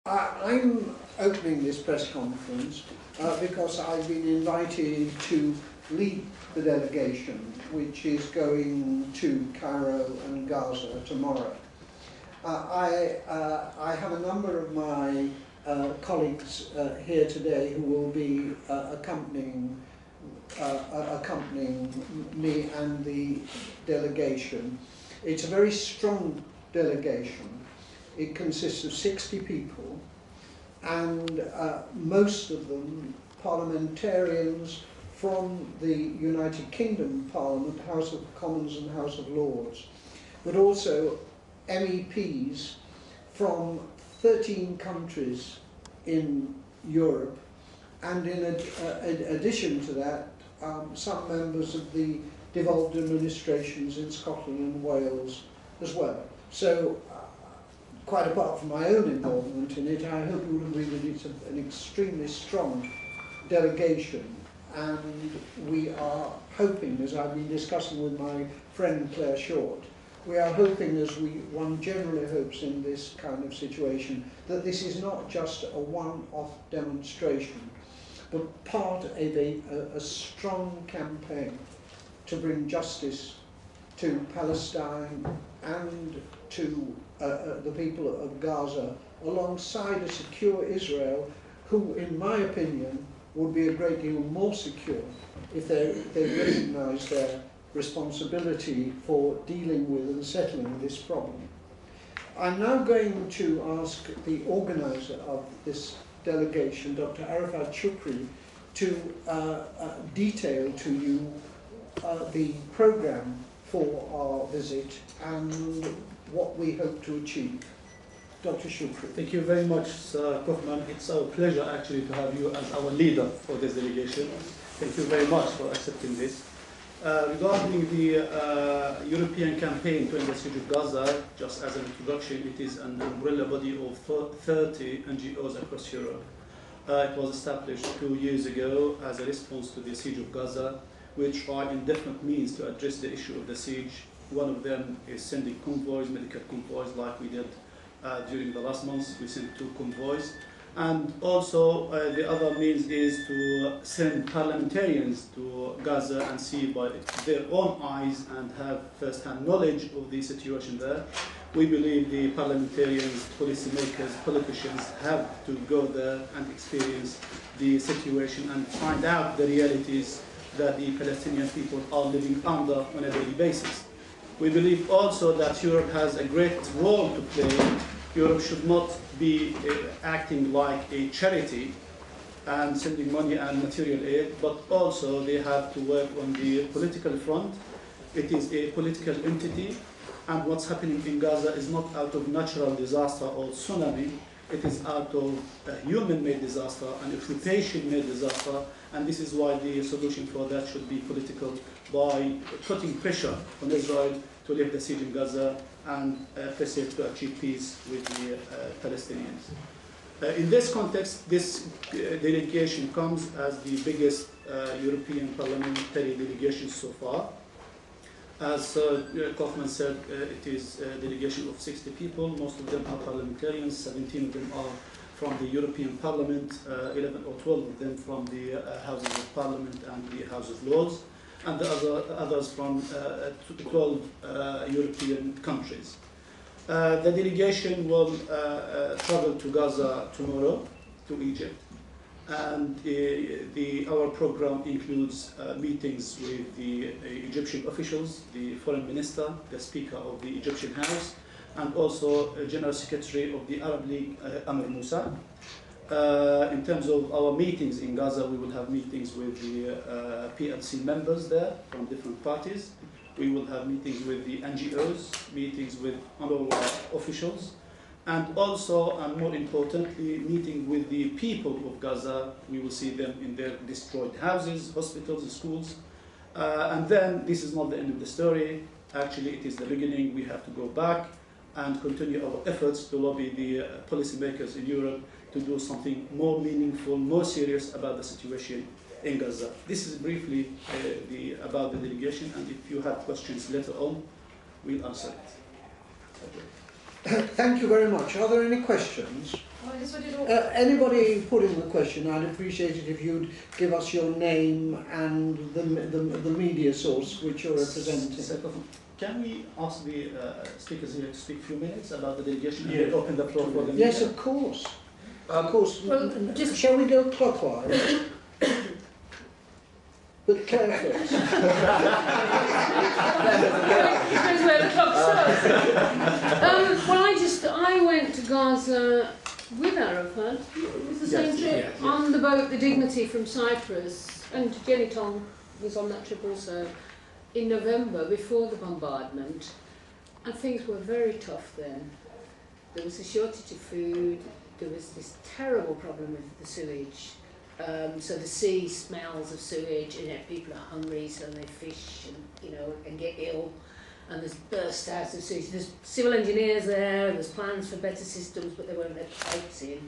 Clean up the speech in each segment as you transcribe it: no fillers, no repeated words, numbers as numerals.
I'm opening this press conference because I've been invited to lead the delegation, which is going to Cairo and Gaza tomorrow. I have a number of my colleagues here today who will be accompanying me and the delegation. It's a very strong delegation. It consists of 60 people, and most of them parliamentarians from the United Kingdom Parliament, House of Commons and House of Lords, but also MEPs from 13 countries in Europe, and in addition to that, some members of the devolved administrations in Scotland and Wales as well. So, quite apart from my own involvement in it, I hope you will agree that it's an extremely strong delegation, and we are hoping, as I've been discussing with my friend Claire Short, we are hoping, as one generally hopes in this kind of situation, that this is not just a one-off demonstration, but part of a strong campaign to bring justice to Palestine and to the people of Gaza, alongside a secure Israel, who, in my opinion, would be a great deal more secure if they recognise their responsibility for dealing with and settling this problem. I'm now going to ask the organiser of this delegation, Dr. Arafat Shukri, to detail to you the programme for our visit and what we hope to achieve. Dr. Shukri. Thank you very much, Sir Kaufman. It's our pleasure actually to have you as our leader for this delegation. Thank you very much for accepting this. Regarding the European campaign to end the siege of Gaza, just as an introduction, it is an umbrella body of 30 NGOs across Europe. It was established 2 years ago as a response to the siege of Gaza. We try in different means to address the issue of the siege. One of them is sending convoys, medical convoys, like we did during the last months. We sent 2 convoys. And also the other means is to send parliamentarians to Gaza and see by their own eyes and have first-hand knowledge of the situation there. We believe the parliamentarians, policymakers, politicians have to go there and experience the situation and find out the realities that the Palestinian people are living under on a daily basis. We believe also that Europe has a great role to play. Europe should not be acting like a charity and sending money and material aid, but also they have to work on the political front. It is a political entity, and what's happening in Gaza is not out of natural disaster or tsunami. It is out of a human-made disaster, an occupation-made disaster, and this is why the solution for that should be political, by putting pressure on Israel to lift the siege in Gaza and press it to achieve peace with the Palestinians. In this context, this delegation comes as the biggest European parliamentary delegation so far. As Kaufman said, it is a delegation of 60 people. Most of them are parliamentarians, 17 of them are from the European Parliament, 11 or 12 of them from the Houses of Parliament and the House of Lords, and the others from 12 European countries. The delegation will travel to Gaza tomorrow, to Egypt, and our program includes meetings with the Egyptian officials, the foreign minister, the speaker of the Egyptian House, and also General Secretary of the Arab League, Amr Moussa. In terms of our meetings in Gaza, we will have meetings with the PLC members there from different parties. We will have meetings with the NGOs, meetings with UNRWA officials, and also, and more importantly, meeting with the people of Gaza. We will see them in their destroyed houses, hospitals, schools. And then, this is not the end of the story. Actually, it is the beginning. We have to go back and continue our efforts to lobby the policymakers in Europe to do something more meaningful, more serious about the situation in Gaza. This is briefly about the delegation, and if you have questions later on, we'll answer it. Thank you very much. Are there any questions? Anybody putting the question, I'd appreciate it if you'd give us your name and the media source which you're representing. Can we ask the speakers here to speak a few minutes about the delegation and open the floor for them? Yes, of course. Of course. Well, shall we go clockwise? But Claire first. Depends where the clock starts. Well, I went to Gaza with Arafat. It was the same trip on the boat, the Dignity from Cyprus, and Jenny Tong was on that trip also in November before the bombardment, and things were very tough then. There was a shortage of food. There was this terrible problem with the sewage. So the sea smells of sewage, and people are hungry, so they fish and get ill. And there's burst out of sewage. There's civil engineers there's plans for better systems, but they won't let pipes in.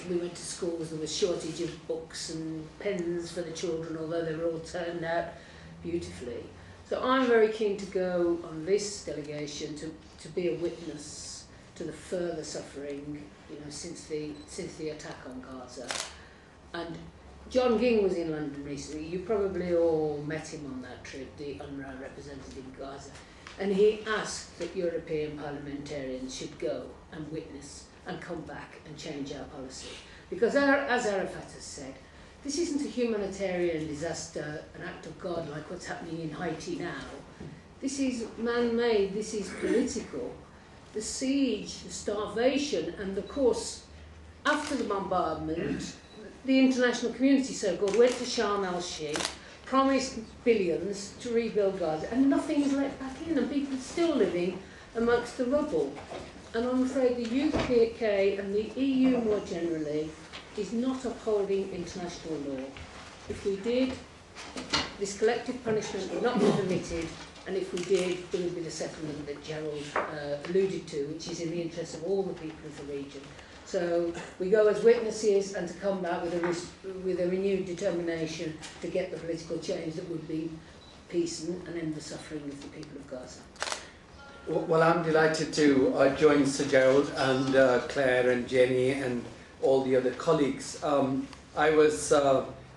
We went to schools, there was shortage of books and pens for the children, although they were all turned out beautifully. So I'm very keen to go on this delegation to be a witness to the further suffering, since the attack on Gaza. And John Ging was in London recently. You probably all met him on that trip, the UNRWA representative in Gaza. And he asked that European parliamentarians should go and witness and come back and change our policy. Because as Arafat has said, this isn't a humanitarian disaster, an act of God like what's happening in Haiti now. This is man-made, this is political. The siege, the starvation, and of course, after the bombardment, the international community, so-called, went to Sharm el-Sheikh, promised billions to rebuild Gaza, and nothing is let back in, and people are still living amongst the rubble. And I'm afraid the UK and the EU more generally is not upholding international law. If we did, this collective punishment would not be permitted, and if we did, there would be the settlement that Gerald alluded to, which is in the interest of all the people of the region. So we go as witnesses and to come back with a renewed determination to get the political change that would be peace and end the suffering of the people of Gaza. Well, I'm delighted to join Sir Gerald and Claire and Jenny and all the other colleagues. I was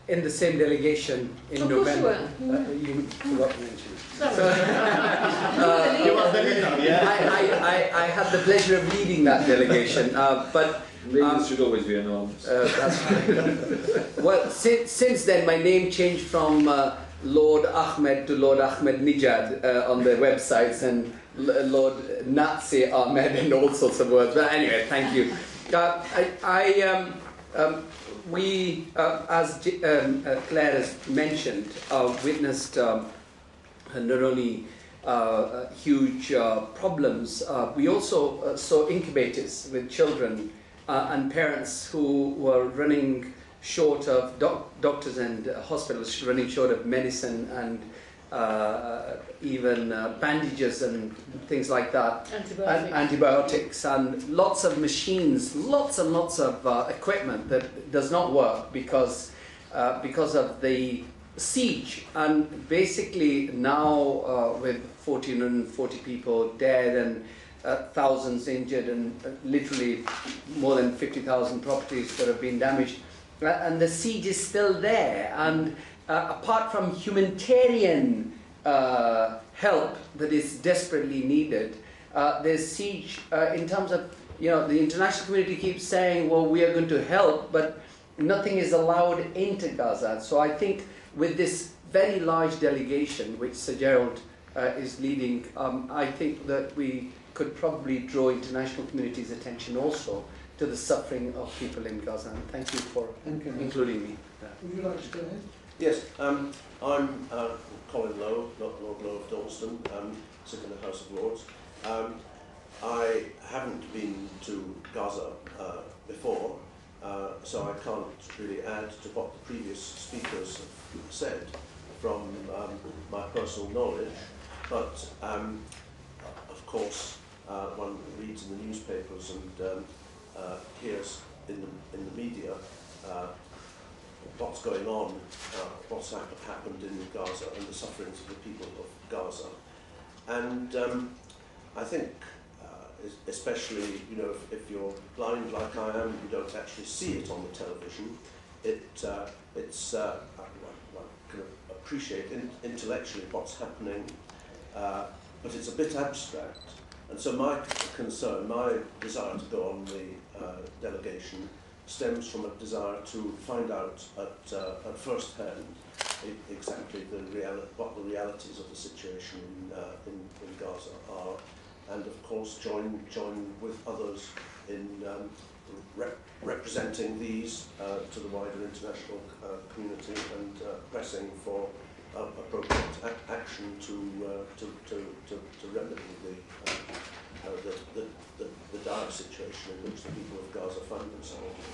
in the same delegation in November. You forgot to mention it. You were the leader, yeah? I had the pleasure of leading that delegation, but leaders should always be anonymous. That's right. Well, since then, my name changed from Lord Ahmed to Lord Ahmed Nijad on the websites, and Lord Nazi Ahmed and all sorts of words. But anyway, thank you. We, as Claire has mentioned, witnessed not only huge problems, we also saw incubators with children and parents who were running short of doctors and hospitals, running short of medicine and even bandages and things like that. Antibiotics and lots of machines, lots and lots of equipment that does not work because of the siege. And basically now with 1,440 people dead and thousands injured and literally more than 50,000 properties that have been damaged, and the siege is still there. And apart from humanitarian help that is desperately needed, there's siege in terms of, the international community keeps saying, well, we are going to help, but nothing is allowed into Gaza. So I think with this very large delegation, which Sir Gerald is leading, I think that we could probably draw international community's attention also to the suffering of people in Gaza. And thank you for including me. Would you like to go ahead? Yes, I'm Colin Lowe, not Lord Lowe of Dalston, sit in the House of Lords. I haven't been to Gaza before, so I can't really add to what the previous speakers have said from my personal knowledge, but of course one reads in the newspapers and hears in the media what's going on, what's happened in Gaza and the sufferings of the people of Gaza. And I think especially, you know, if you're blind like I am, you don't actually see it on the television. I can appreciate intellectually what's happening, but it's a bit abstract. And so my concern, my desire to go on the delegation stems from a desire to find out at first hand exactly what the realities of the situation in Gaza are, and of course join with others in representing these to the wider international community and pressing for appropriate action to remedy the dire situation in which the people of Gaza find themselves.